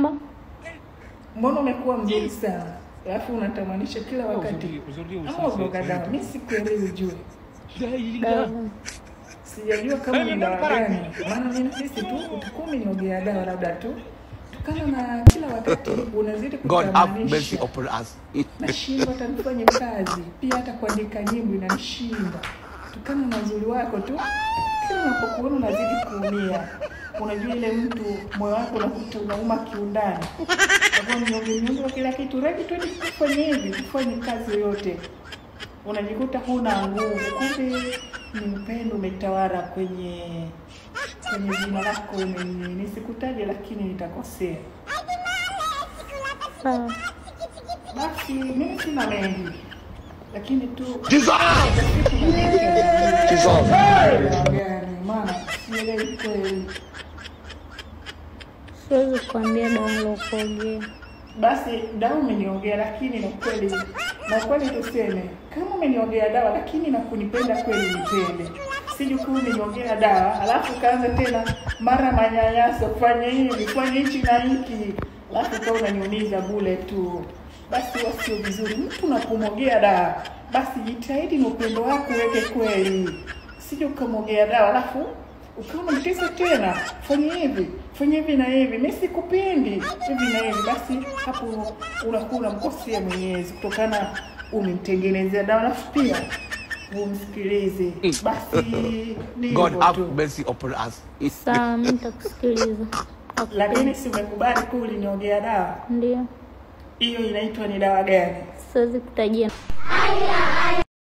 Naomba. Mbona umekuwa mzuri sana? Alafu unatamanisha kila wakati. Ama uboga dawa. Mimi sikuelewi ujue. Sijajua kama ni dawa gani. Maana mimi sisi tu utakuwa umeniogea dawa labda tu. Kama na kila wakati unazidi kutamanisha. God have mercy upon us. Nashinda atanifanya kazi. Pia hata kuandika nyimbo inanishinda. Tukana na uzuri wako tu. Kila unapokuona unazidi kuumia. Unajua ile mtu moyo wako unakuta unauma kiundani. Kwa hiyo kila kitu ready tu kufanya hivi, kufanya kazi yote. Unajikuta huna nguvu. Kumbe ni upendo umetawala kwenye jina lako. Nisikutaje lakini nitakosea. Sawa. Basi mimi sina mengi. Lakini tu Jesus. Maana sielewi kweli. Siwezi kuambia dawa nilokuogea. Basi dawa umeniongea lakini na kweli tuseme kama umeniongea dawa lakini na kunipenda kweli nipende. Sije kuwa umeniongea dawa alafu kaanza tena mara manyanyaso fanya hivi fanya hichi na hiki alafu kama unaniumiza bure tu. Basi wasio vizuri mtu unapomogea dawa basi jitahidi na upendo wako uweke kweli. Sije ukamogea dawa alafu ukawa unamtesa tena fanya hivi na hivi mimi sikupendi hivi na hivi. Basi hapo unakuwa unamkosea Mwenyezi kutokana umemtengenezea dawa alafu pia umsikilize. Basi God have mercy upon us. Sawa, mimi nitakusikiliza. Lakini si umekubali kuli niongea dawa? Ndio. Hiyo inaitwa ni dawa gani? Siwezi kutajia.